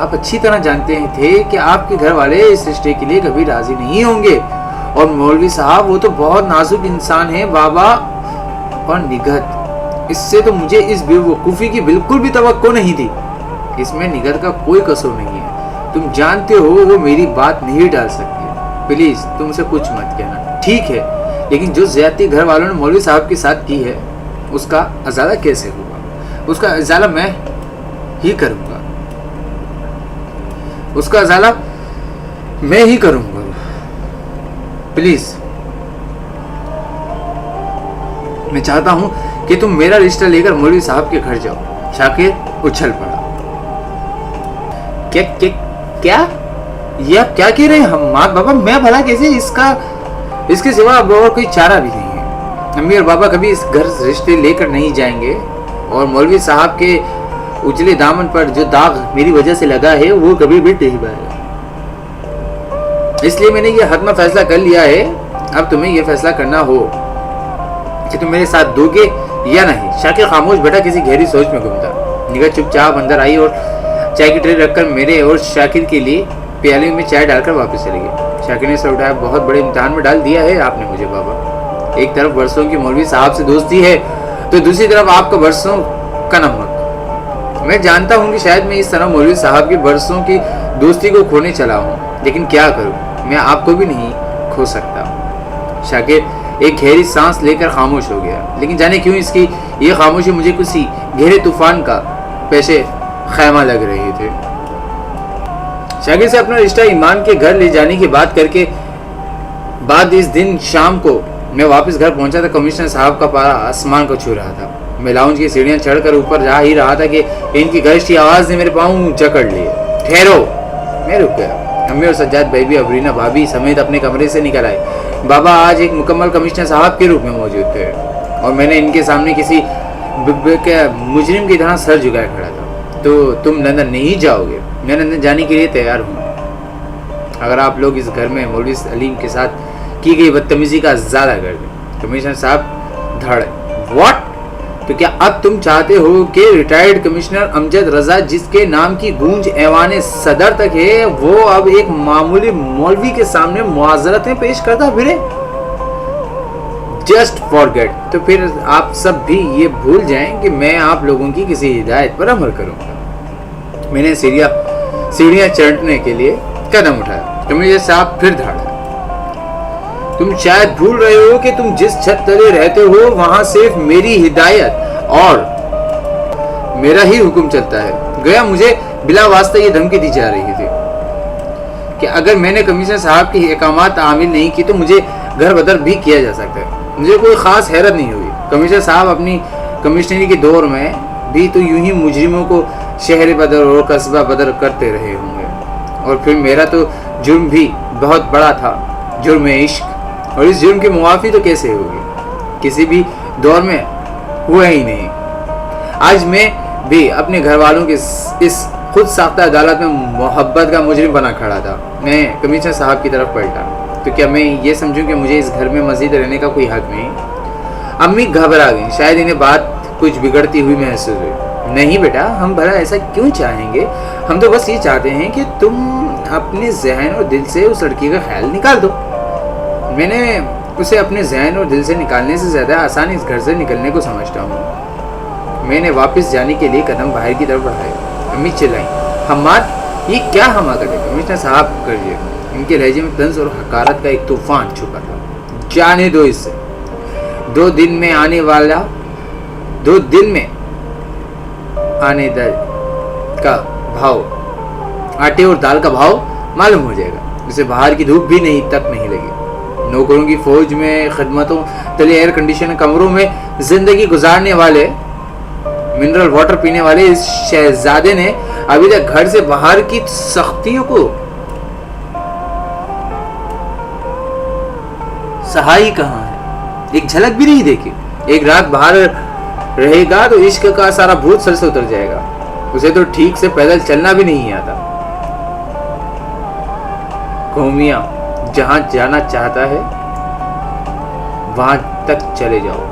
آپ اچھی طرح جانتے تھے کہ آپ کے گھر والے اس رشتے کے لیے کبھی راضی نہیں ہوں گے. اور مولوی صاحب وہ تو بہت نازک انسان ہیں بابا. اور نگہت، اس سے تو مجھے اس بے وقوفی کی بالکل بھی توقع نہیں تھی. اس میں نگہت کا کوئی قصور نہیں ہے. تم جانتے ہو وہ میری بات نہیں ڈال سکتی. پلیز تم سے کچھ مت کہنا، ٹھیک ہے؟ لیکن جو زیادتی گھر والوں نے مولوی صاحب کے ساتھ کی ہے اس کا ازالہ کیسے ہوگا؟ اس کا ازالہ میں ہی کروں گا. اس کا ازالہ میں ہی کروں گا. پلیز میں چاہتا ہوں کہ تم میرا رشتہ لے کر مولوی صاحب کے گھر جاؤ. شاکر اچھل پڑا. کیا یہ آپ کیا کہہ رہے ہیں حماد بابا؟ میں بھلا کیسے؟ اس کے سوا اب اور کوئی چارہ بھی نہیں ہے. امی اور بابا کبھی اس گھر رشتے لے کر نہیں جائیں گے. اور مولوی صاحب کے اجلے دامن پر جو داغ میری وجہ سے لگا ہے وہ کبھی بھی نہیں بھرے گا. اس لیے میں نے یہ حتمی فیصلہ کر لیا ہے. اب تمہیں یہ فیصلہ کرنا ہو کہ تم میرے ساتھ دو گے یا نہیں. شاکر خاموش بیٹا کسی گہری سوچ میں گم تھا. نگہت چپ چاپ اندر آئی اور چائے کی ٹرے رکھ کر میرے اور شاکر کے لیے پیالے میں چائے ڈال کر واپس چلی گئی. شاکر نے سر اٹھایا. بہت بڑے امتحان میں ڈال دیا ہے آپ نے مجھے بابا. ایک طرف برسوں کی مولوی صاحب سے دوستی ہے تو دوسری طرف آپ کا برسوں کا نمک. میں جانتا ہوں کہ شاید میں اس طرح مولوی صاحب کی برسوں کی دوستی کو کھونے چلا ہوں، لیکن کیا کروں، میں آپ کو بھی نہیں کھو سکتا. شاکر ایک گہری سانس لے کر خاموش ہو گیا. لیکن جانے کیوں اس کی یہ خاموشی مجھے کسی گہرے طوفان کا پیش خیمہ لگ رہی تھی. شاکر سے اپنا رشتہ ایمان کے گھر لے جانے کی بات کر کے بعد اس دن شام کو میں واپس گھر پہنچا تھا. کمشنر صاحب کا پارا آسمان کو چھو رہا تھا. میں لاؤنج کی سیڑھیاں چڑھ کر اوپر جا ہی رہا تھا کہ ان کی گرج کی آواز نے میرے پاؤں جکڑ لیے. ٹھہرو. میں رک گیا. امی اور سجاد بھائی بھی ابرینا بھابھی سمیت اپنے کمرے سے نکل آئے. بابا آج ایک مکمل کمشنر صاحب کے روپ میں موجود تھے اور میں نے ان کے سامنے کسی مجرم کی طرح سر جھکائے کھڑا تھا. تو تم لندن نہیں جاؤ گے؟ میں لندن جانے کے لیے تیار ہوں اگر آپ لوگ اس گھر میں مولوی علیم کے ساتھ کی گئی بدتمیزی کا ازالہ کر دیں. کمشنر صاحب دھڑے. واٹ؟ تو کیا اب تم چاہتے ہو کہ ریٹائرڈ کمشنر امجد رضا جس کے نام کی گونج ایوان صدر تک ہے وہ اب ایک معمولی مولوی کے سامنے معذرتیں پیش کرتا پھرے؟ Just forget. تو پھر آپ سب بھی یہ بھول جائیں کہ میں آپ لوگوں کی کسی ہدایت پر عمل کروں گا. میں نے سیڑھیاں چڑھنے کے لیے قدم اٹھایا. کمشنر صاحب پھر دھڑے. تم شاید بھول رہے ہو کہ تم جس چھت تلے رہتے ہو وہاں صرف میری ہدایت اور میرا ہی حکم چلتا ہے. گیا مجھے بلا واسطہ یہ دھمکی دی جا رہی تھی کہ اگر میں نے کمشنر صاحب کی احکامات تعمیل نہیں کی تو مجھے گھر بدر بھی کیا جا سکتا ہے. مجھے کوئی خاص حیرت نہیں ہوئی. کمشنر صاحب اپنی کمشنری کے دور میں بھی تو یوں ہی مجرموں کو شہر بدر اور قصبہ بدر کرتے رہے ہوں گے. اور پھر میرا تو جرم بھی بہت بڑا تھا، جرم عشق. اور اس جرم کی معافی تو کیسے ہوگی؟ کسی بھی دور میں ہوا ہی نہیں. آج میں بھی اپنے گھر والوں کے اس خود ساختہ عدالت میں محبت کا مجرم بنا کھڑا تھا. میں کمشنر صاحب کی طرف پلٹا. تو کیا میں یہ سمجھوں کہ مجھے اس گھر میں مزید رہنے کا کوئی حق نہیں؟ امی گھبرا گئیں. شاید انہیں بات کچھ بگڑتی ہوئی محسوس ہوئی. نہیں بیٹا، ہم بھلا ایسا کیوں چاہیں گے؟ ہم تو بس یہ چاہتے ہیں کہ تم اپنے ذہن اور دل سے اس لڑکی کا خیال نکال دو. میں نے اسے اپنے ذہن اور دل سے نکالنے سے زیادہ آسان اس گھر سے نکلنے کو سمجھتا ہوں. میں نے واپس جانے کے لیے قدم باہر کی طرف بڑھائے. امی چلائیں. حماد یہ کیا حماقت ہے؟ کمشنر صاحب کریے. ان کے لہجے میں طنز اور حقارت کا ایک طوفان چھپا تھا. جانے دو اس سے. 2 دن میں آنے دل کا بھاؤ، آٹے اور دال کا بھاؤ معلوم ہو جائے گا. اسے باہر کی دھوپ بھی نہیں لگی. نوکروں کی فوج میں خدمتوں تلے ایئر کنڈیشن کمروں میں زندگی گزارنے والے، منرل واٹر پینے والے اس شہزادے نے ابھی تک گھر سے باہر کی سختیوں کو سہائی کہاں ہے؟ ایک جھلک بھی نہیں دیکھی. ایک رات باہر رہے گا تو عشق کا سارا بھوت سر سے اتر جائے گا. اسے تو ٹھیک سے پیدل چلنا بھی نہیں آتا. قومیاں جہاں جانا چاہتا ہے وہاں تک چلے جاؤ،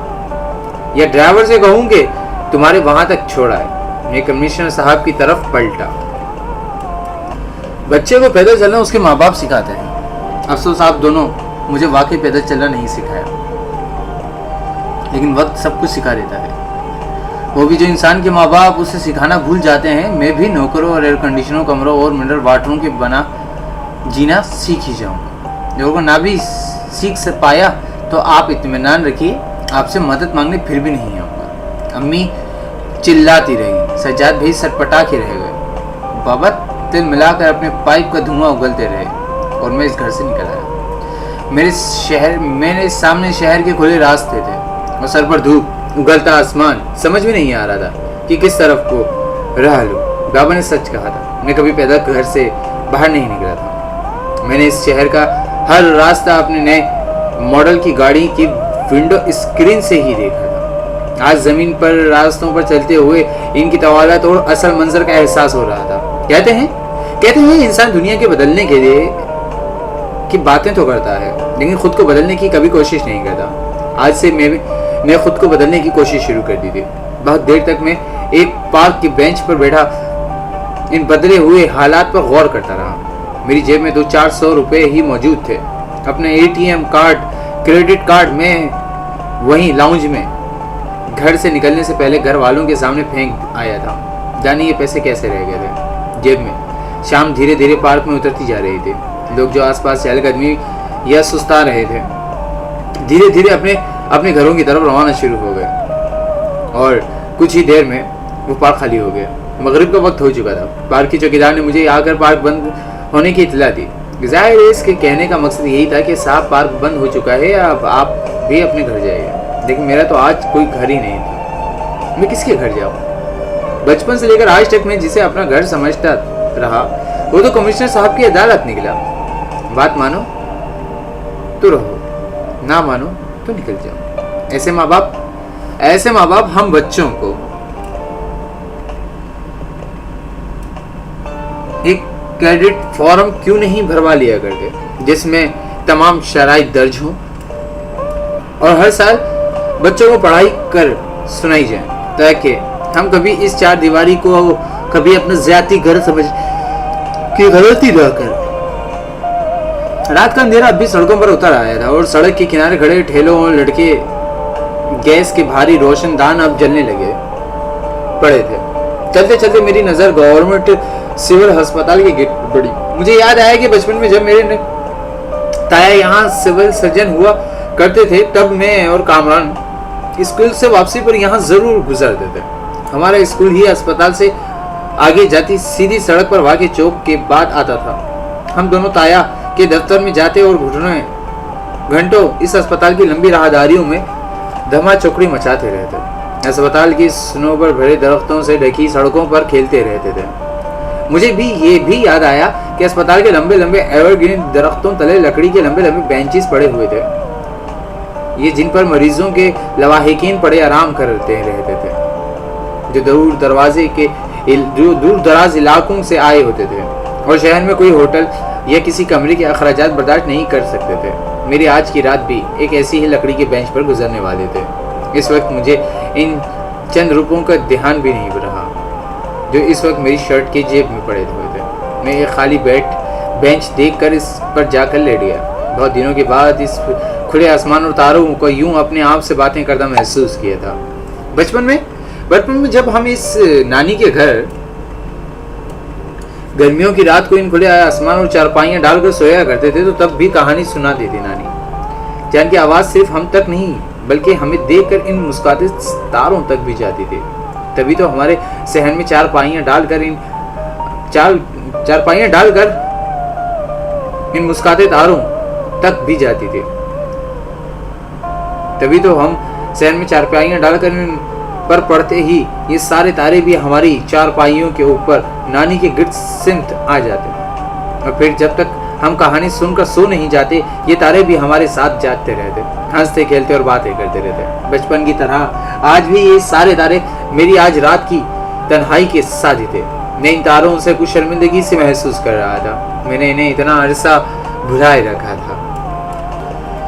یا ڈرائیور سے کہوں کہ تمہارے وہاں تک چھوڑا ہے. میں کمشنر صاحب کی طرف پلٹا. بچے کو پیدل چلنا اس کے ماں باپ سکھاتے ہیں. افسوس آپ دونوں مجھے واقعی پیدل چلنا نہیں سکھایا. لیکن وقت سب کچھ سکھا دیتا ہے. وہ بھی جو انسان کے ماں باپ اسے سکھانا بھول جاتے ہیں. میں بھی نوکروں اور ایئر کنڈیشنوں کمروں اور منرل واٹروں کے بنا جینا سیکھ ہی جاؤں گا. جو کو نہ بھی سیکھ پایا تو آپ اطمینان رکھیے, آپ سے مدد مانگنے پھر بھی نہیں آؤں گا. امی چلاتی رہی. سجاد بھی سٹپٹا کے رہ گئے. بابا تل ملا کر اپنے پائپ کا دھواں اگلتے رہے اور میں اس گھر سے نکل آیا. میرے سامنے شہر کے کھلے راستے تھے اور سر پر دھوپ, اگلتا آسمان. سمجھ میں نہیں آ رہا تھا کہ کس طرف کو راہ لوں. بابا نے سچ کہا تھا, میں کبھی پیدل گھر سے باہر نہیں نکلا تھا. میں نے اس شہر کا ہر راستہ اپنے نئے ماڈل کی گاڑی کی ونڈو اسکرین سے ہی دیکھا تھا. آج زمین پر راستوں پر چلتے ہوئے ان کی طوالت اور اصل منظر کا احساس ہو رہا تھا. کہتے ہیں انسان دنیا کے بدلنے کے لیے کی باتیں تو کرتا ہے لیکن خود کو بدلنے کی کبھی کوشش نہیں کرتا. آج سے میں خود کو بدلنے کی کوشش شروع کر دی تھی. بہت دیر تک میں ایک پارک کی بینچ پر بیٹھا ان بدلے ہوئے حالات پر غور کرتا رہا. میری جیب میں 200-400 روپے ہی موجود تھے. اپنے ATM کارڈ, کریڈٹ کارڈ میں وہیں لاؤنج میں گھر سے نکلنے سے پہلے گھر والوں کے سامنے پھینک آیا تھا. جانے یہ پیسے کیسے رہ گئے تھے جیب میں. شام دھیرے دھیرے پارک میں اترتی جا رہی تھی. لوگ جو آس پاس چہل قدمی یا سستا رہے تھے دھیرے دھیرے اپنے گھروں کی طرف روانہ شروع ہو گئے اور کچھ ہی دیر میں وہ پارک خالی ہو گیا. مغرب کا وقت ہو چکا تھا. پارک کی چوکیدار نے مجھے آ کر پارک بند ہونے کی اطلاع دی. ظاہر ہے اس کے کہنے کا مقصد یہی تھا کہ صاحب پارک بند ہو چکا ہے, اب آپ بھی اپنے گھر جائیے. لیکن میرا تو آج کوئی گھر ہی نہیں تھا. میں کس کے گھر جاؤں؟ بچپن سے لے کر آج تک میں جسے اپنا گھر سمجھتا رہا وہ تو کمشنر صاحب کی عدالت نکلا. بات مانو تو رہو, نہ مانو تو نکل جاؤ. ایسے ماں باپ ہم بچوں کو ایک کریڈٹ فارم کیوں نہیں بھروا لیا کرتے جس میں تمام شرائط درج ہوں اور ہر سال بچوں کو پڑھائی کر سنائی جائیں تاکہ ہم کبھی اس چار دیواری کو کبھی اپنا ذاتی گھر سمجھ کی غلطی نہ کر. رات کا اندھیرا اب بھی سڑکوں پر اتر آیا تھا اور سڑک کے کنارے کھڑے ٹھیلوں اور لڑکے گیس کے بھاری روشن دان اب جلنے لگے پڑے تھے. چلتے چلتے میری نظر گورنمنٹ سول ہسپتال کی گیٹ پر پڑی. مجھے یاد آیا کہ بچپن میں جب میرے تایا یہاں سول سرجن ہوا کرتے تھے تب میں اور کامران اسکول سے واپسی پر یہاں ضرور گزرتے تھے. ہمارا اسکول ہی اسپتال سے آگے جاتی سیدھی سڑک پر واقع چوک کے بعد آتا تھا. ہم دونوں تایا کے دفتر میں جاتے اور گھنٹوں اس اسپتال کی لمبی راہداریوں میں دھما چوکڑی مچاتے رہتے. اسپتال کی سنو پر بھرے درختوں سے ڈھکی سڑکوں پر کھیلتے رہتے تھے. مجھے بھی یہ بھی یاد آیا کہ اسپتال کے لمبے لمبے ایور گرین درختوں تلے لکڑی کے لمبے لمبے بینچز پڑے ہوئے تھے, یہ جن پر مریضوں کے لواحقین پڑے آرام کرتے رہتے تھے جو دور دراز علاقوں سے آئے ہوتے تھے اور شہر میں کوئی ہوٹل یا کسی کمرے کے اخراجات برداشت نہیں کر سکتے تھے. میری آج کی رات بھی ایک ایسی ہی لکڑی کے بینچ پر گزرنے والے تھے. اس وقت مجھے ان چند روپوں کا دھیان بھی نہیں رہا جو اس وقت میری شرٹ کی جیب میں پڑے ہوئے تھے. میں ایک خالی بینچ دیکھ کر اس پر جا کر لیٹ گیا. بہت دنوں کے بعد اس کھلے آسمان اور تاروں کو یوں اپنے آپ سے باتیں کرتا محسوس کیا تھا. بچپن میں جب ہم اس نانی کے گھر گرمیوں کی رات کو ان کھلے آسمان اور چارپائیاں ڈال کر سویا کرتے تھے تو تب بھی کہانی سناتی تھی نانی. جان کی آواز صرف ہم تک نہیں بلکہ ہمیں دیکھ کر ان مسکراتے تاروں تک بھی جاتی تھی. تبھی تو ہمارے صحن میں چارپائیاں ڈال کر ان مسکراتے تاروں تک بھی جاتی تھی. تبھی تو ہم صحن میں چارپائیاں ڈال کر ان پر پڑتے ہی یہ سارے تارے بھی ہماری چارپائیوں کے اوپر نانی کے گرد سمت آ جاتے اور پھر جب تک ہم کہانی سن کر سو نہیں جاتے یہ تارے بھی ہمارے ساتھ جاگتے رہتے, ہنستے کھیلتے اور باتیں کرتے رہتے. بچپن کی طرح آج بھی یہ سارے تارے میری آج رات کی تنہائی کے ساتھی تھے. میں ان تاروں سے کچھ شرمندگی سے محسوس کر رہا تھا. میں نے انہیں اتنا عرصہ بھلائے رکھا تھا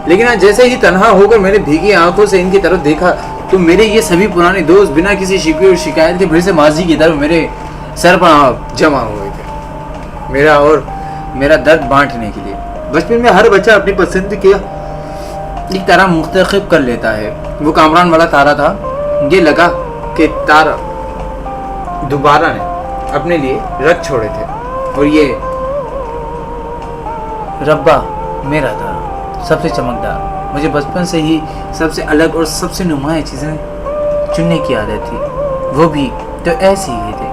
لیکن آج جیسے ہی تنہا ہو کر میں نے بھیگی آنکھوں سے ان کی طرف دیکھا تو میرے یہ سبھی پرانے دوست بنا کسی شکوے اور شکایت کے پھر سے ماضی کی طرف میرے سر پر جمع ہوئے تھے. میرا اور میرا درد بانٹنے کے لیے. بچپن میں ہر بچہ اپنی پسند کی ایک طرح منتخب کر لیتا ہے. وہ کامران والا تارا تھا. یہ لگا کہ تارا دوبارہ نے اپنے لیے رکھ چھوڑے تھے اور یہ ربا میرا تھا سب سے چمکدار. مجھے بچپن سے ہی سب سے الگ اور سب سے نمایاں چیزیں چننے کی عادت تھی. وہ بھی تو ایسی ہی تھے,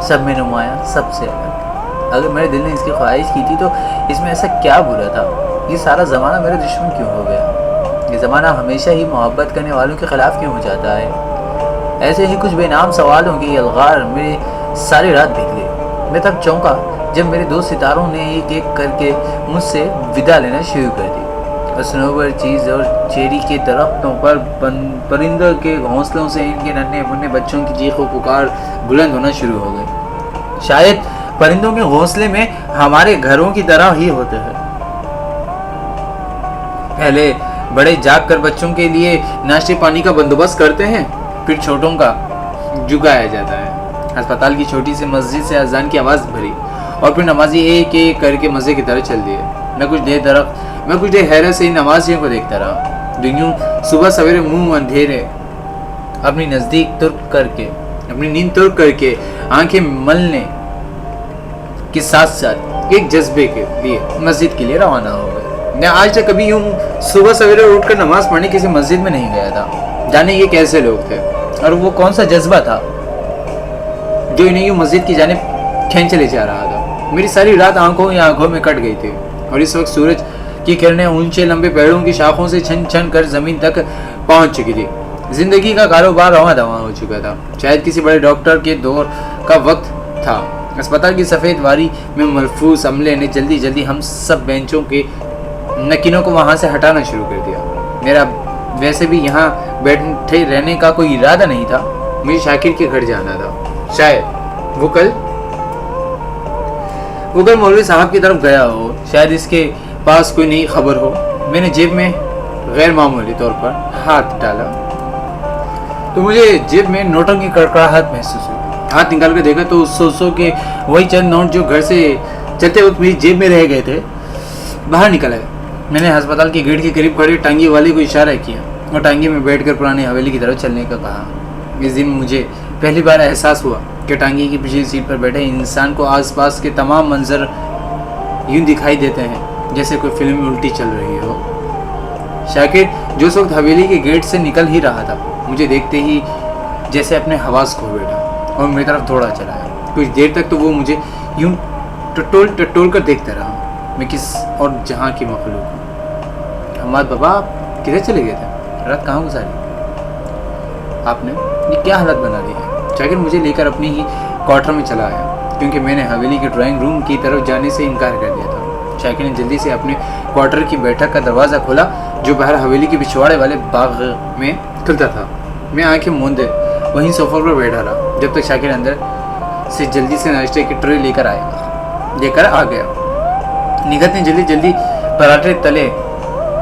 سب میں نمایاں, سب سے الگ. اگر میرے دل نے اس کی خواہش کی تھی تو اس میں ایسا کیا برا تھا؟ یہ سارا زمانہ میرا دشمن کیوں ہو گیا؟ یہ زمانہ ہمیشہ ہی محبت کرنے والوں کے خلاف کیوں ہو جاتا ہے؟ ایسے ہی کچھ بے نام سوالوں کی الغار میری ساری رات بیت گئی. میں تب چونکا جب میرے دو ستاروں نے ایک ایک کر کے مجھ سے ودا لینا شروع کر دی. صنوبر چیز اور چیری کے درختوں پر پرندوں کے گھونسلوں سے ان کے ننھے منھے بچوں کی چیخ و پکار بلند ہونا شروع ہو گئی. شاید پرندوں کے گھونسلے میں ہمارے گھروں کی طرح ہی ہوتے ہیں. پہلے بڑے جاگ کر بچوں کے لیے ناشتے پانی کا بندوبست کرتے ہیں, پھر چھوٹوں کا جگایا جاتا ہے. ہسپتال کی چھوٹی سی مسجد سے اذان کی آواز بھری اور پھر نمازی ایک ایک کر کے مزے کی طرح چل دیے. میں کچھ دیر حیرت سے ان نمازیوں کو دیکھتا رہا جو یوں صبح سویرے منہ اندھیرے اپنی نیند ترک کر کے آنکھیں ملنے کے ساتھ ساتھ ایک جذبے کے لیے مسجد کے لیے روانہ ہو گئے. میں آج تک کبھی یوں صبح سویرے اٹھ کر نماز پڑھنے کسی مسجد میں نہیں گیا تھا. جانے یہ کیسے لوگ تھے اور وہ کون سا جذبہ تھا جو انہیں یوں مسجد کی جانب کھینچ لے جا رہا تھا. میری ساری رات آنکھوں میں کٹ گئی تھی اور اس وقت سورج کی کرنیں اونچے لمبے پیڑوں کی شاخوں سے چھن چھن کر زمین تک پہنچ چکی تھی. زندگی کا کاروبار رواں دواں ہو چکا تھا. شاید کسی بڑے ڈاکٹر کے دور کا وقت تھا. اسپتال کی سفید واری میں ملفوظ عملے نے جلدی جلدی ہم سب بینچوں کے نکینوں کو وہاں سے ہٹانا شروع کر دیا. میرا ویسے بھی یہاں بیٹھے رہنے کا کوئی ارادہ نہیں تھا. مجھے شاکر کے گھر جانا تھا. شاید وہ کل مولوی صاحب کی طرف گیا ہو, شاید اس کے پاس کوئی نئی خبر ہو. میں نے جیب میں غیر معمولی طور پر ہاتھ ڈالا تو مجھے جیب میں نوٹوں کی کڑکڑاہٹ محسوس ہوئی. ہاتھ نکال کر دیکھا تو سو کے وہی چند نوٹ جو گھر سے چلتے وقت میری جیب میں رہ گئے تھے باہر نکل آئے. میں نے ہسپتال کے گیٹ کے قریب کھڑے ٹانگی والے کو اشارہ کیا اور ٹانگی میں بیٹھ کر پرانی حویلی کی طرف چلنے کا کہا. اس دن مجھے پہلی بار احساس ہوا کہ ٹانگی کی پچھلی سیٹ پر بیٹھے انسان کو آس پاس کے تمام منظر یوں دکھائی دیتے ہیں جیسے کوئی فلم میں الٹی چل رہی ہو. شاکر جو اس وقت حویلی کے گیٹ سے نکل ہی رہا تھا مجھے دیکھتے ہی جیسے اپنے حواس کھو بیٹھا اور میری طرف دوڑا چلا ہے. کچھ دیر تک تو وہ مجھے یوں ٹٹول کر دیکھتا رہا. میں کس اور جہاں کی مخلوق ہوں. حماد بابا آپ کدھر چلے گئے تھے؟ رات کہاں گزاری آپ نے؟ یہ کیا حالت بنا دی ہے؟ شاکر مجھے لے کر اپنی ہی کوارٹر میں چلا آیا کیونکہ میں نے حویلی کے ڈرائنگ روم کی طرف جانے سے انکار کر دیا تھا. شاکر نے جلدی سے اپنے کوارٹر کی بیٹھک کا دروازہ کھولا جو باہر حویلی کے پچھواڑے والے باغ میں کھلتا تھا. میں آنکھیں موندے وہیں صوفے پر بیٹھا رہا جب تک شاکر اندر سے جلدی سے ناشتے کی ٹرے لے کر آ گیا. نگہت نے جلدی پراٹھے تلے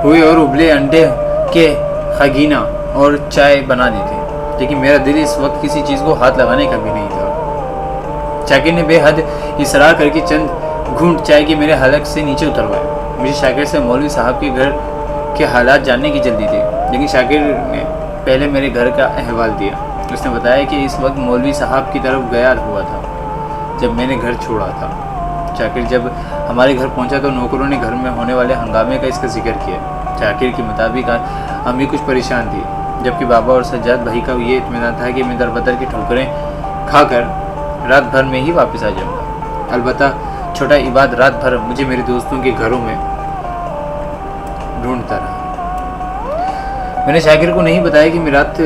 ہوئے اور ابلے انڈے کے خگینہ اور چائے بنا دی تھی, لیکن میرا دل اس وقت کسی چیز کو ہاتھ لگانے کا بھی نہیں تھا. شاکر نے بے حد اصرار کر کے چند گھونٹ چائے کے میرے حلق سے نیچے اتروائے. مجھے شاکر سے مولوی صاحب کے گھر کے حالات جاننے کی جلدی تھی, لیکن شاکر نے پہلے میرے گھر کا احوال دیا. اس نے بتایا کہ اس وقت مولوی صاحب کی طرف گیا ہوا تھا جب میں نے گھر چھوڑا تھا. شاکر جب ہمارے گھر پہنچا تو نوکروں نے گھر میں ہونے والے ہنگامے کا اس کا ذکر کیا. شاکر کے مطابق امی کچھ پریشان تھی جبکہ بابا اور سجاد بھائی کا یہ اطمینان تھا کہ میں در بدر کی ٹھوکریں کھا کر رات بھر میں ہی واپس آ جاؤں گا. البتہ چھوٹا عباد رات بھر مجھے میرے دوستوں کے گھروں میں ڈھونڈتا رہا. میں نے شاکر کو نہیں بتایا کہ میں رات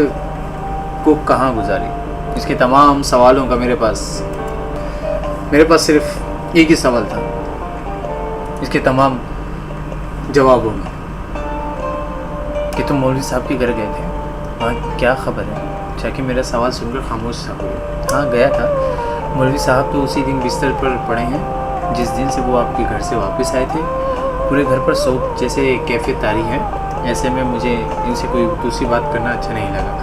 کو کہاں گزاری. اس کے تمام سوالوں کا میرے پاس صرف ایک ہی سوال تھا. اس کے تمام جوابوں میں کہ تم مولوی صاحب کے گھر گئے تھے, وہاں کیا خبر ہے؟ شاکر میرا سوال سن کر خاموش سا ہو گیا. ہاں گیا تھا. مولوی صاحب تو اسی دن بستر پر پڑے ہیں جس دن سے وہ آپ کے گھر سے واپس آئے تھے. پورے گھر پر سوپ جیسے کیفیت طاری ہے. ایسے میں مجھے ان سے کوئی دوسری بات کرنا اچھا نہیں لگا,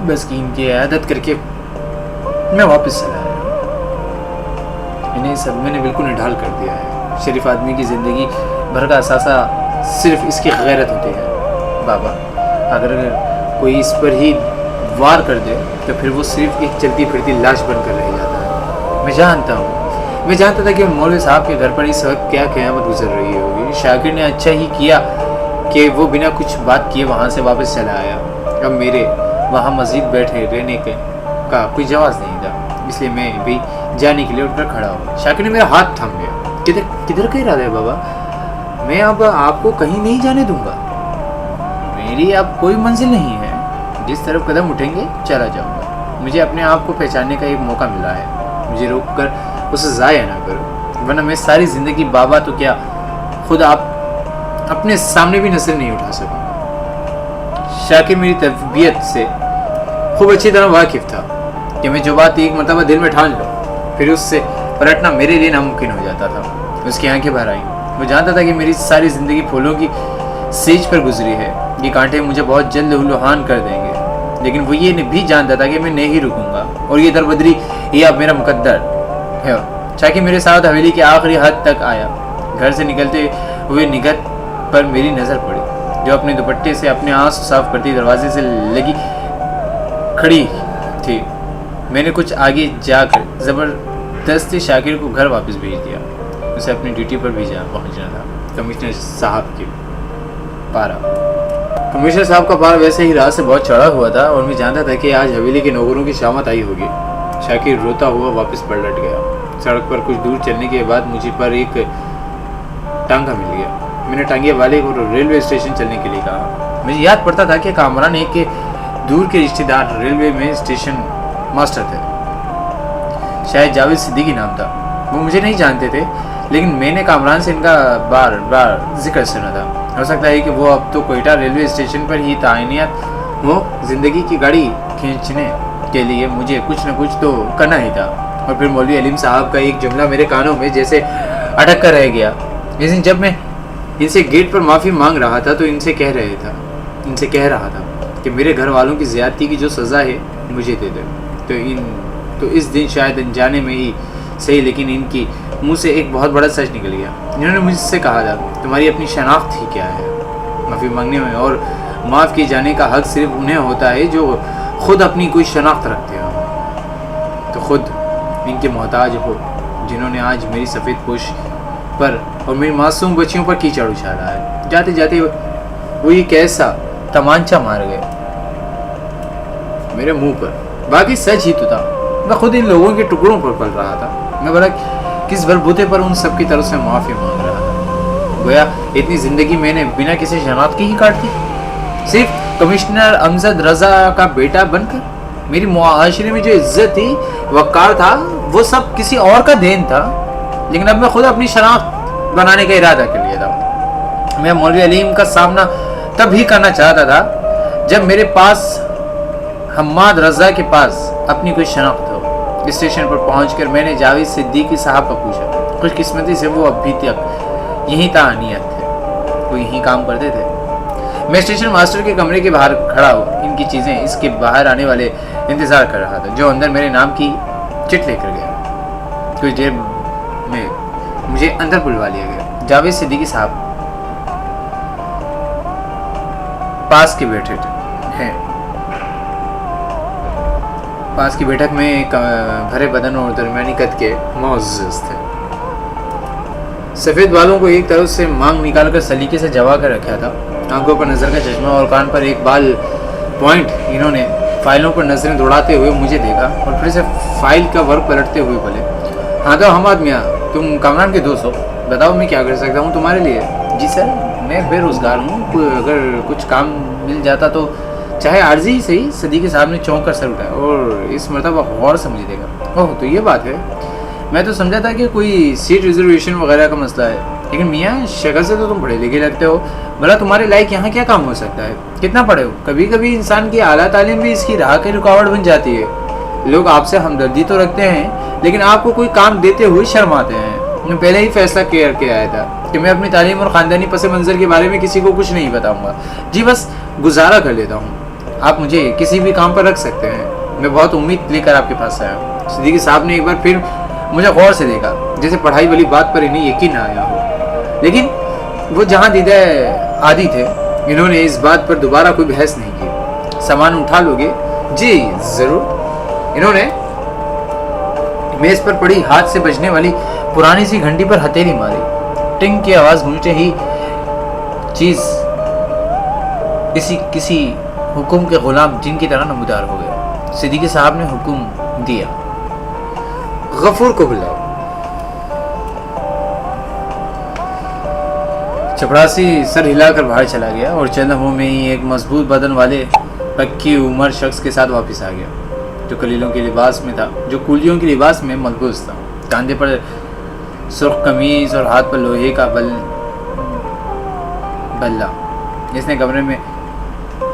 بس کہ ان کی عیادت کر کے میں واپس چلا آیا. انہیں صدمے نے بالکل نڈھال کر دیا ہے. شریف آدمی کی زندگی بھر کا اثاثہ صرف اس کی غیرت ہوتی ہے. بابا اگر کوئی اس پر ہی وار کر دے تو پھر وہ صرف ایک چلتی پھرتی لاش بن کر رہ جاتا ہے. میں جانتا تھا کہ مولوی صاحب کے گھر پر اس وقت کیا قیامت گزر رہی ہوگی. شاکر نے اچھا ہی کیا کہ وہ بنا کچھ بات کیے وہاں سے واپس چلا آیا. اب میرے وہاں مزید بیٹھے رہنے کا کوئی جواز نہیں تھا، اس لیے میں بھی جانے کے لیے اٹھ کر کھڑا ہوا. شاکر نے میرا ہاتھ تھام لیا. کدھر کا ارادہ ہے بابا؟ میں اب آپ کو کہیں نہیں جانے دوں گا. میری اب کوئی منزل نہیں ہے، جس طرف قدم اٹھیں گے چلا جاؤں گا. مجھے اپنے آپ کو پہچاننے کا ایک موقع ملا ہے، مجھے روک کر اسے ضائع نہ کرو، ورنہ میں ساری زندگی بابا تو کیا خود آپ اپنے سامنے بھی نظر نہیں اٹھا سکوں گا. شاکر میری طبیعت سے خوب اچھی طرح واقف تھا کہ میں جو بات ایک مرتبہ دل میں ٹھان لوں پھر اس سے پلٹنا میرے لیے ناممکن ہو جاتا تھا. اس کی آنکھیں بھر آئیں. وہ جانتا تھا کہ میری ساری زندگی پھولوں کی سیج پر گزری ہے. یہ کانٹے مجھے بہت جلد لوہان کر دیں گے، لیکن وہ یہ بھی جانتا تھا کہ میں نہیں رکوں گا، اور یہ دربدری یہ اب میرا مقدر ہے. شاکر میرے ساتھ حویلی کے آخری حد تک آیا. گھر سے نکلتے ہوئے نگہت پر میری نظر پڑی جو اپنے دوپٹے سے اپنے آنسو صاف کرتی دروازے سے لگی کھڑی تھی. میں نے کچھ آگے جا کر زبردستی شاکر کو گھر واپس بھیج دیا. اسے اپنی ڈیوٹی پر بھی پہنچنا تھا. کمشنر صاحب کی پارا. کمشنر صاحب کا پارا ویسے ہی رات سے بہت چڑھا ہوا تھا اور میں جانتا تھا کہ آج حویلی کے نوکروں کی شامت آئی ہوگی. شاکر روتا ہوا واپس پلٹ گیا. سڑک پر کچھ دور چلنے کے بعد مجھے پر ایک ٹانگا مل گیا. میں نے ٹانگے والے کو ریلوے اسٹیشن چلنے کے لیے کہا. مجھے یاد پڑتا تھا کہ کامران ایک دور کے رشتہ دار ریلوے میں اسٹیشن ماسٹر تھے. شاید جاوید صدیقی نام تھا. وہ مجھے نہیں جانتے تھے، لیکن میں نے کامران سے ان کا بار بار ذکر سنا تھا. ہو سکتا ہے کہ وہ اب تو کوئٹہ ریلوے اسٹیشن پر ہی تعینات ہو. زندگی کی گاڑی کھینچنے کے لیے مجھے کچھ نہ کچھ تو کرنا ہی تھا. اور پھر مولوی علیم صاحب کا ایک جملہ میرے کانوں میں جیسے اٹک کر رہ گیا. اس دن جب میں ان سے گیٹ پر معافی مانگ رہا تھا تو ان سے کہہ رہا تھا کہ میرے گھر والوں کی زیادتی کی جو سزا ہے مجھے دے دے. تو اس دن شاید انجانے میں ہی صحیح، لیکن ان کی منہ سے ایک بہت بڑا سچ نکل گیا. انہوں نے مجھ سے کہا تھا تمہاری اپنی شناخت ہی کیا ہے؟ معافی مانگنے میں اور معاف کیے جانے کا حق صرف انہیں ہوتا ہے جو خود اپنی کوئی شناخت رکھتے ہو. تو خود ان کے محتاج ہو جنہوں نے آج میری سفید پوش پر اور میری معصوم بچیوں پر کیچڑ اچھالا ہے. جاتے جاتے وہ ایک ایسا تمانچہ مار گئے میرے منہ پر. باقی سچ ہی تو تھا. میں خود ان لوگوں کے ٹکڑوں پر پل رہا تھا. میں بڑا کس بلبوتے پر ان سب کی طرف سے معافی مانگ رہا تھا. گویا اتنی زندگی میں نے بنا کسی شناخت کی ہی کاٹ دی، صرف کمشنر امجد رضا کا بیٹا بن کر. میری معاشرے میں جو عزت تھی، وقار تھا، وہ سب کسی اور کا دین تھا. لیکن اب میں خود اپنی شناخت بنانے کا ارادہ کر لیا تھا. میں مولوی علیم کا سامنا تب ہی کرنا چاہتا تھا جب میرے پاس حماد رضا کے پاس اپنی کوئی شناخت ہو. اسٹیشن پر پہنچ کر میں نے جاوید صدیقی صاحب کا پوچھا. خوش قسمتی سے وہ ابھی تک یہیں تعینات تھے، وہ یہیں کام کرتے تھے. میں اسٹیشن ماسٹر کے کمرے کے باہر کھڑا ہو ان کی چیزیں اس کے باہر آنے والے انتظار کر رہا تھا، جو اندر میرے نام کی چٹ لے کر گیا. کچھ دیر میں مجھے اندر بلوا لیا گیا. جاوید صدیقی صاحب پاس کے بیٹھے ہیں. پاس کی بیٹھک میں بھرے بدن اور درمیانی قد کے معزز تھے. سفید بالوں کو ایک طرف سے مانگ نکال کر سلیقے سے جوا کر رکھا تھا. آنکھوں پر نظر کا چشمہ اور کان پر ایک بال پوائنٹ. انہوں نے فائلوں پر نظریں دوڑاتے ہوئے مجھے دیکھا اور پھر سے فائل کا ورک پلٹتے ہوئے بولے. ہاں تو حماد میاں، تم کامران کے دوست ہو، بتاؤ میں کیا کر سکتا ہوں تمہارے لیے؟ جی سر، میں بے روزگار ہوں، اگر کچھ کام مل جاتا تو چاہے عارضی ہی صحیح. صدیقی صاحب نے چونک کر سر اٹھایا اور اس مرتبہ غور سے مجھے دیکھا. اوہ تو یہ بات ہے، میں تو سمجھا تھا کہ کوئی سیٹ ریزرویشن وغیرہ کا مسئلہ ہے. لیکن میاں شکل سے تو تم پڑھے لکھے لگتے ہو، بھلا تمہارے لائق یہاں کیا کام ہو سکتا ہے؟ کتنا پڑھے ہو؟ کبھی کبھی انسان کی اعلیٰ تعلیم بھی اس کی راہ کی رکاوٹ بن جاتی ہے. لوگ آپ سے ہمدردی تو رکھتے ہیں لیکن آپ کو کوئی کام دیتے ہوئے شرماتے ہیں. میں پہلے ہی فیصلہ کر کے آیا تھا کہ میں اپنی تعلیم اور خاندانی پس منظر کے بارے میں کسی کو کچھ نہیں بتاؤں گا. جی بس گزارا کر لیتا ہوں، آپ مجھے کسی بھی کام پر رکھ سکتے ہیں. میں بہت امید لے کر آپ کے پاس آیا ہوں. صدیقی صاحب نے ایک بار پھر مجھے غور سے دیکھا جیسے پڑھائی والی بات پر انہیں یقین نہ آیا ہو، لیکن وہ جہاں دیدہ عادی تھے، انہوں نے اس بات پر دوبارہ کوئی بحث نہیں کی۔ سامان اٹھا لوگے؟ جی ضرور۔ انہوں نے میز پر پڑی ہاتھ سے بجنے والی پرانی سی گھنٹی پر ہتھیلی ماری۔ ٹنگ کی آواز گونجتے ہی چیز کسی حکم کے غلام جن کی طرح نمودار ہو گئے۔ صدیقی صاحب نے حکم دیا، غفور کو بلاؤ۔ چپڑاسی سر ہلا کر باہر چلا گیا اور چند لمحوں میں ہی ایک مضبوط بدن والے پکی عمر شخص کے ساتھ واپس آ گیا، جو کولیوں کے لباس میں ملبوس تھا۔ کاندھے پر سرخ قمیض اور ہاتھ پر لوہے کا بلہ۔ جس نے کمرے میں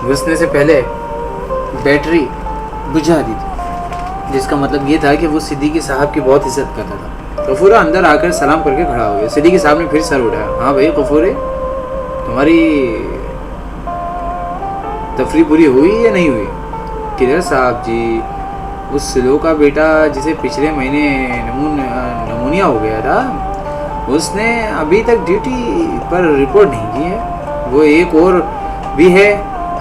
گھسنے سے پہلے بیٹری بجھا دی تھی، جس کا مطلب یہ تھا کہ وہ صدیقی صاحب کی بہت عزت کرتا تھا۔ غفورہ اندر آ کر سلام کر کے کھڑا ہو گیا۔ صدیقی صاحب نے پھر سر اٹھایا۔ ہاں بھائی غفورے، تمہاری تفریح پوری ہوئی یا نہیں ہوئی؟ کدھر صاحب جی؟ اس سلو کا بیٹا جسے پچھلے مہینے نمونیا ہو گیا تھا، اس نے ابھی تک ڈیوٹی پر رپورٹ نہیں کی ہے۔ وہ ایک اور بھی ہے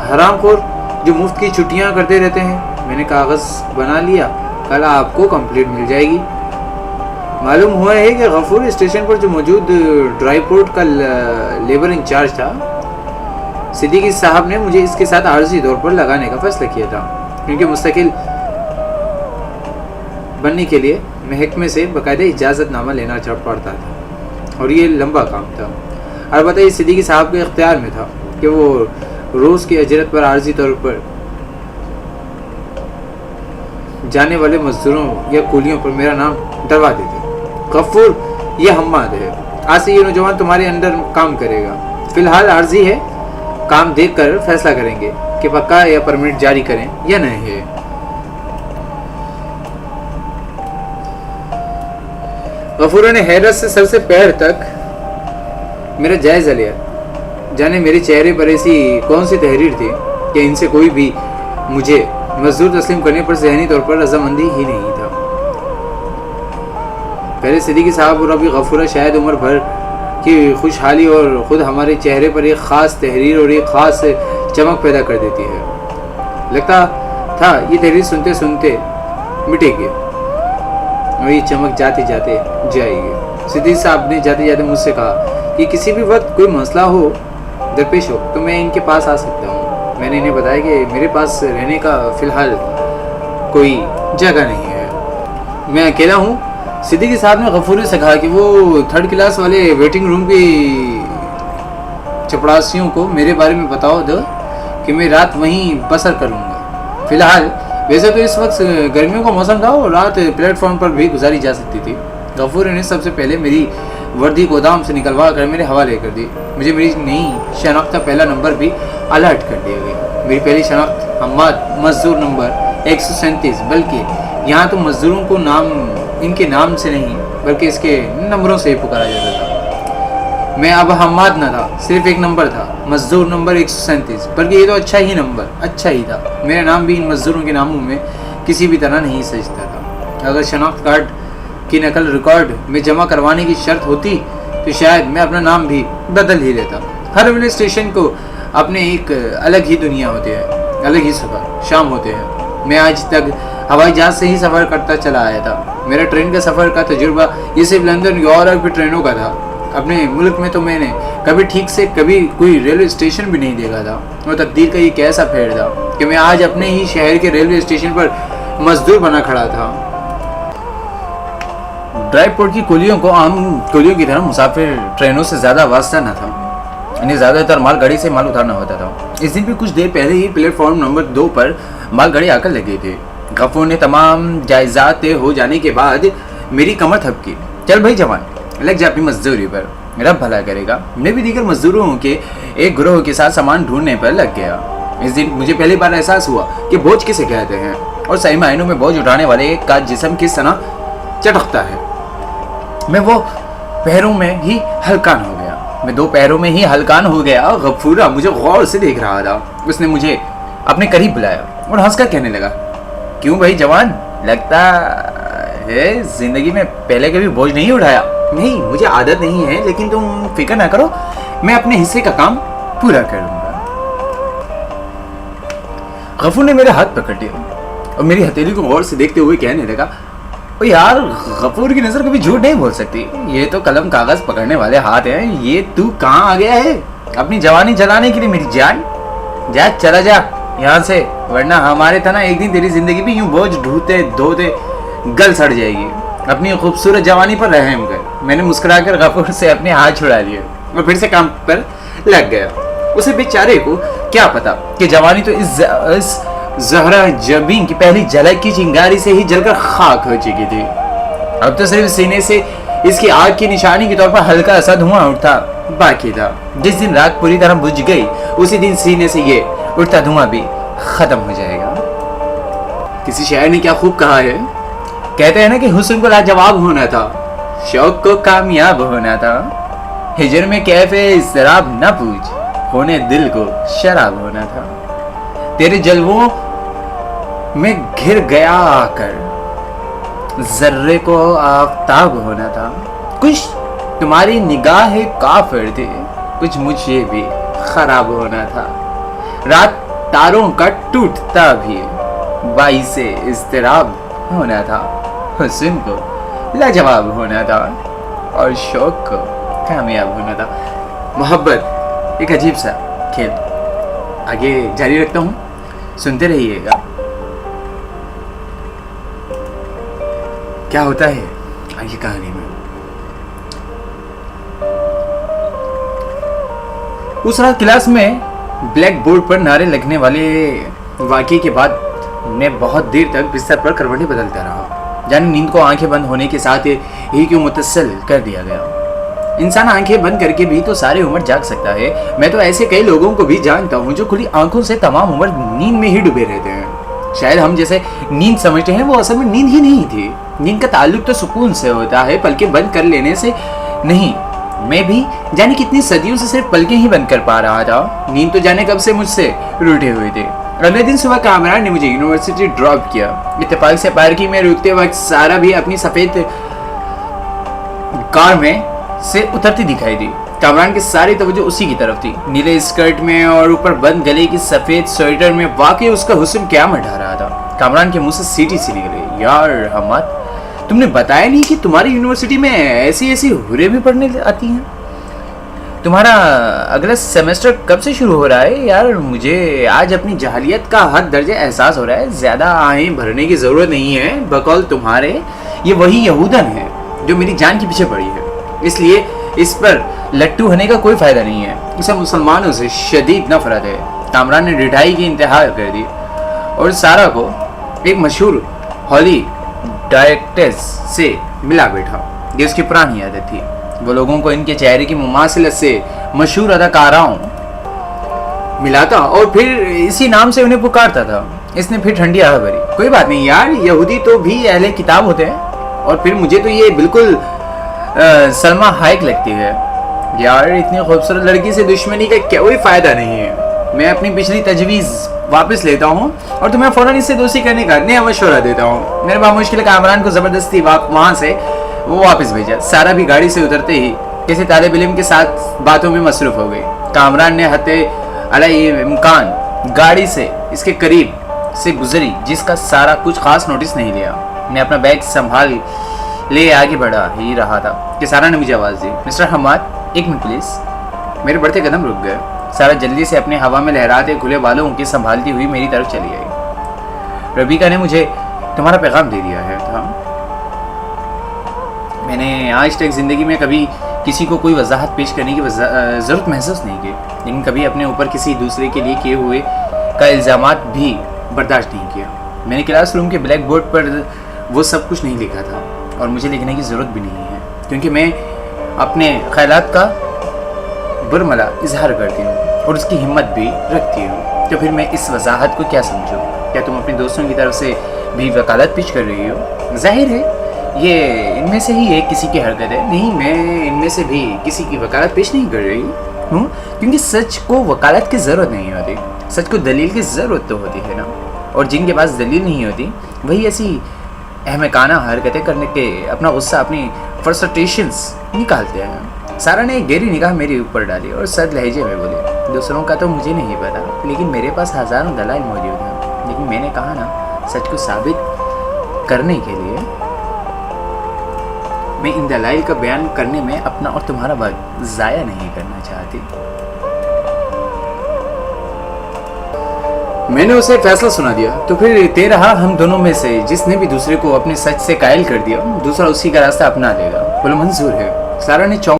حرام خور جو مفت کی چھٹیاں کرتے رہتے ہیں۔ میں نے کاغذ بنا لیا، کل آپ کو کمپلیٹ مل جائے گی۔ معلوم ہوا ہے کہ غفور اسٹیشن پر جو موجود ڈرائی پورٹ کا لیبر انچارج تھا، صدیقی صاحب نے مجھے اس کے ساتھ عارضی طور پر لگانے کا فیصلہ کیا تھا، کیونکہ مستقل بننے کے لیے محکمے سے باقاعدہ اجازت نامہ لینا پڑتا تھا، اور یہ لمبا کام تھا۔ البتہ یہ صدیقی صاحب کے اختیار میں تھا کہ وہ روز کی اجرت پر عارضی طور پر جانے والے مزدوروں یا کولیوں پر میرا نام ڈروا دیتے۔ غفور، یہ حماد ہے، آج سے یہ نوجوان تمہارے انڈر کام کرے گا۔ فی الحال عارضی ہے، کام دیکھ کر فیصلہ کریں گے کہ پکا یا پرمنٹ جاری کریں یا نہیں ہے۔ غفور نے حیرت سے سر سے پیر تک میرا جائزہ لیا، جانے میرے چہرے پر ایسی کون سی تحریر تھی کہ ان سے کوئی بھی مجھے مزدور تسلیم کرنے پر ذہنی طور پر رضامندی ہی نہیں تھا۔ پہلے صدیقی صاحب اور ابھی غفورہ شاید عمر بھر کی خوشحالی اور خود ہمارے چہرے پر ایک خاص تحریر اور ایک خاص چمک پیدا کر دیتی ہے۔ لگتا تھا یہ تحریر سنتے سنتے مٹے گی اور یہ چمک جاتے جاتے جائے گی۔ صدیقی صاحب نے جاتے جاتے مجھ سے کہا کہ کسی بھی وقت کوئی مسئلہ ہو، درپیش ہو، تو میں ان کے پاس آ سکتا ہوں۔ میں نے انہیں بتایا کہ میرے پاس رہنے کا فی الحال کوئی جگہ نہیں ہے، میں اکیلا ہوں۔ صدیقی صاحب نے غفور سے کہا کہ وہ 3rd کلاس والے ویٹنگ روم کی چپڑاسیوں کو میرے بارے میں بتاؤ دو کہ میں رات وہیں بسر کروں گا۔ فی الحال ویسے تو اس وقت گرمیوں کا موسم تھا اور رات پلیٹ فارم پر بھی گزاری جا سکتی تھی۔ غفور نے سب سے پہلے میری وردی گودام سے نکلوا کر میرے حوالے کر دی۔ مجھے میری نئی شناخت کا پہلا نمبر بھی الرٹ کر دیا گیا۔ میری پہلی شناخت حماد، مزدور نمبر 137، بلکہ یہاں تو مزدوروں کو نام ان کے نام سے نہیں بلکہ اس کے نمبروں سے ہی پکارا جاتا تھا۔ میں اب حماد نہ تھا، صرف ایک نمبر تھا، مزدور نمبر 137، بلکہ یہ تو اچھا ہی تھا۔ میرا نام بھی ان مزدوروں کے ناموں میں کسی بھی طرح نہیں سجتا تھا۔ اگر شناخت کارڈ کی نقل ریکارڈ میں جمع کروانے کی شرط ہوتی تو شاید میں اپنا نام بھی بدل ہی لیتا۔ ہر ریلوے اسٹیشن کو اپنے ایک الگ ہی دنیا ہوتی ہے، الگ ہی صبح شام ہوتے ہیں۔ میں آج تک ہوائی جہاز سے ہی سفر کرتا چلا آیا تھا۔ میرا ٹرین کا سفر کا تجربہ یہ صرف لندن یا اور بھی ٹرینوں کا تھا۔ اپنے ملک میں تو میں نے کبھی ٹھیک سے کبھی کوئی ریلوے اسٹیشن بھی نہیں دیکھا تھا، اور تقدیر کا یہ کیسا پھیر تھا کہ میں آج اپنے ہی شہر کے ریلوے اسٹیشن پر مزدور بنا کھڑا تھا۔ ڈرائی پورٹ کی کولیوں کو عام کولیوں کی طرح مسافر ٹرینوں سے زیادہ واسطہ نہ تھا، انہیں زیادہ تر مال گاڑی سے مال اتارنا ہوتا تھا۔ اس دن بھی کچھ دیر پہلے ہی پلیٹ فارم نمبر 2 پر مال گاڑی آ کر لگی تھی۔ غفور نے تمام جائزات طے ہو جانے کے بعد میری کمر تھپکی۔ چل بھائی جوان، لگ جا اپنی مزدوری پر، رب بھلا کرے گا۔ میں بھی دیگر مزدوروں کے ایک گروہ کے ساتھ سامان ڈھونڈنے پر لگ گیا۔ اس دن مجھے پہلی بار احساس ہوا کہ بوجھ کسے کہتے ہیں، اور صحیح معنوں میں بوجھ اٹھانے والے ایک کا جسم کس طرح چٹکتا ہے۔ میں وہ پیروں میں ہی ہلکان ہو گیا۔ میں 2 پیروں میں ہی ہلکان ہو گیا۔ غفورہ مجھے غور سے دیکھ رہا تھا۔ اس نے مجھے اپنے قریب بلایا اور ہنس کر کہنے لگا، کیوں بھائی جوان، لگتا ہے, زندگی میں پہلے کبھی بوجھ نہیں اٹھایا. نہیں, مجھے عادت نہیں ہے, لیکن تم فکر نہ کرو, میں اپنے حصے کا کام پورا کروں گا. غفور نے میرا ہاتھ پکڑ لیا اور میری ہتھیلی کو غور سے دیکھتے ہوئے کہنے لگا, او یار, غفور کی نظر کبھی جھوٹ نہیں بول سکتی. یہ تو قلم کاغذ پکڑنے والے ہاتھ ہیں. یہ تو کہاں آ گیا ہے اپنی جوانی جلانے کے لیے میری جان؟ جا, چلا جا یہاں سے, ورنہ ہمارے تھا نا ایک دن تیری زندگی بھی یوں بوجھ ڈھوتے دھوتے گل سڑ جائے گی. اپنی خوبصورت جوانی پر رحم کر. میں نے مسکرا کر غفور سے اپنے ہاتھ چھڑا لیے اور پھر سے کام پر لگ گیا. اسے بیچارے کو کیا پتا کہ جوانی تو اس زہرا جبین کی پہلی جھلک کی چنگاری سے ہی جل کر خاک ہو چکی تھی. اب تو صرف سینے سے اس کی آگ کی نشانی کے طور پر ہلکا سا دھواں اٹھتا باقی تھا. جس دن راگ پوری طرح بجھ گئی اسی دن سینے سے یہ اٹھتا دھواں بھی ختم ہو جائے گا. کسی شاعر نے کیا خوب کہا ہے, کہتے ہیں نا کہ حسن کو لاجواب ہونا تھا, شوق کو کامیاب ہونا تھا, ہجر میں کیف اضطراب نہ پوچھ, ہونے دل کو شراب ہونا تھا. تیرے جلووں میں گھر گیا آ کر, ذرے کو آفتاب ہونا تھا. کچھ تمہاری نگاہ کافر تھی, کچھ مجھے بھی خراب ہونا تھا. رات تاروں کا ٹوٹتا بھی باعث اضطراب ہونا تھا. حسن کو لاجواب ہونا تھا اور شوق کو کامیاب ہونا تھا. محبت ایک عجیب سا کھیل. آگے جاری رکھتا ہوں, سنتے رہیے گا. کیا ہوتا ہے آگے کہانی میں. اس رات کلاس میں بلیک بورڈ پر نعرے لگنے والے واقعے کے بعد میں بہت دیر تک بستر پر کروٹیں بدلتا رہا. یعنی نیند کو آنکھیں بند ہونے کے ساتھ ہی کیوں متصل کر دیا گیا. انسان آنکھیں بند کر کے بھی تو ساری عمر جاگ سکتا ہے. میں تو ایسے کئی لوگوں کو بھی جانتا ہوں جو کھلی آنکھوں سے تمام عمر نیند میں ہی ڈوبے رہتے ہیں. شاید ہم جیسے نیند سمجھتے ہیں, وہ اصل میں نیند ہی نہیں تھی. نیند کا تعلق تو سکون سے ہوتا ہے, پلکیں بند کر لینے سے نہیں. میں بھی جانے کتنی صدیوں سے صرف پلکیں ہی بند کر پا رہا تھا. نیند تو جانے کب سے مجھ سے روٹے ہوئے تھے. اگلے دن صبح کامران نے مجھے یونیورسٹی ڈراپ کیا. اتفاق سے پارکنگ میں رکتے وقت سارا بھی اپنی سفید کار میں سے اترتی دکھائی دی. کامران کی ساری توجہ اسی کی طرف تھی. نیلے اسکرٹ میں اور اوپر بند گلے کی سفید سویٹر میں واقعی اس کا حسن کیا مٹھا رہا تھا. کامران کے منہ سے سیٹی سی نکلی, یار حماد, تم نے بتایا نہیں کہ تمہاری یونیورسٹی میں ایسی حوریں بھی پڑھنے آتی ہیں. تمہارا اگلا سیمسٹر کب سے شروع ہو رہا ہے؟ یار مجھے آج اپنی جہلیت کا حد درجہ احساس ہو رہا ہے. زیادہ آہیں بھرنے کی ضرورت نہیں ہے. بقول تمہارے یہ وہی یہودن ہے جو میری جان کے پیچھے پڑی ہے, اس لیے اس پر لٹو ہونے کا کوئی فائدہ نہیں ہے. اسے مسلمانوں سے شدید نفرت ہے. کامران نے ڈٹائی کی انتہا کر دی اور سارا کو ایک مشہور ہالی ڈائریکٹرز سے ملا بیٹھا. یہ اس کی پرانی عادت تھی. وہ لوگوں کو ان کے چہرے کی مماثلت سے مشہور اداکاراؤں ملاتا اور پھر اسی نام سے انہیں پکارتا تھا. اس نے پھر ٹھنڈی آہ بھری, کوئی بات نہیں یار, یہودی تو بھی اہل کتاب ہوتے ہیں. اور پھر مجھے تو یہ بالکل سلما ہائیک لگتی ہے. یار اتنی خوبصورت لڑکی سے دشمنی کا کوئی فائدہ نہیں ہے. میں اپنی پچھلی تجویز واپس لیتا ہوں اور تمہیں فوراً اس سے دوستی کرنے کا نیا مشورہ دیتا ہوں. میرے بہت مشکل کامران کو زبردستی وہاں سے وہ واپس بھیجا. سارا بھی گاڑی سے اترتے ہی کسی طالب علم کے ساتھ باتوں میں مصروف ہو گئی. کامران نے حتی علی امکان گاڑی سے اس کے قریب سے گزری, جس کا سارا کچھ خاص نوٹس نہیں لیا. میں اپنا بیگ سنبھال لے آگے بڑھا ہی رہا تھا کہ سارا نے مجھے آواز دی, مسٹر حماد ایک منٹ پلیز. میرے بڑھتے قدم رک گئے. سارا جلدی سے اپنے ہوا میں لہراتے کھلے بالوں کی سنبھالتی ہوئی میری طرف چلی آئی. ربیکا نے مجھے تمہارا پیغام دے دیا ہے تھا. میں نے آج تک زندگی میں کبھی کسی کو کوئی وضاحت پیش کرنے کی ضرورت محسوس نہیں کی, لیکن کبھی اپنے اوپر کسی دوسرے کے لیے کیے ہوئے کا الزامات بھی برداشت نہیں کیا. میں نے کلاس روم کے بلیک بورڈ پر وہ سب کچھ نہیں لکھا تھا اور مجھے لکھنے کی ضرورت بھی نہیں ہے, کیونکہ میں اپنے خیالات کا برملا اظہار کرتی ہوں اور اس کی ہمت بھی رکھتی ہوں. تو پھر میں اس وضاحت کو کیا سمجھوں؟ کیا تم اپنے دوستوں کی طرف سے بھی وکالت پیش کر رہی ہو؟ ظاہر ہے یہ ان میں سے ہی ایک کسی کی حرکت ہے. نہیں, میں ان میں سے بھی کسی کی وکالت پیش نہیں کر رہی ہوں, کیونکہ سچ کو وکالت کی ضرورت نہیں ہوتی. سچ کو دلیل کی ضرورت تو ہوتی ہے نا, اور جن کے پاس دلیل نہیں ہوتی وہی ایسی احمقانہ حرکتیں کرنے کے اپنا غصہ اپنی فرسٹریشنز نکالتے ہیں۔ سارا نے ایک گہری نگاہ میرے اوپر ڈالی اور سرد لہجے میں بولی، دوسروں کا تو مجھے نہیں پتا، لیکن میرے پاس ہزاروں دلائل موجود ہیں، لیکن میں نے کہا نا، سچ کو ثابت کرنے کے لیے میں ان دلائل کا بیان کرنے میں اپنا اور تمہارا وقت ضائع نہیں کرنا چاہتی۔ میں نے اسے فیصلہ سنا دیا۔ تو پھر طے رہا ہم دونوں میں سے جس نے بھی دوسرے کو اپنے سچ سے قائل کر دیا دوسرا اسی کا راستہ اپنا لے گا۔ بولو منظور ہے؟ سارا نے چونک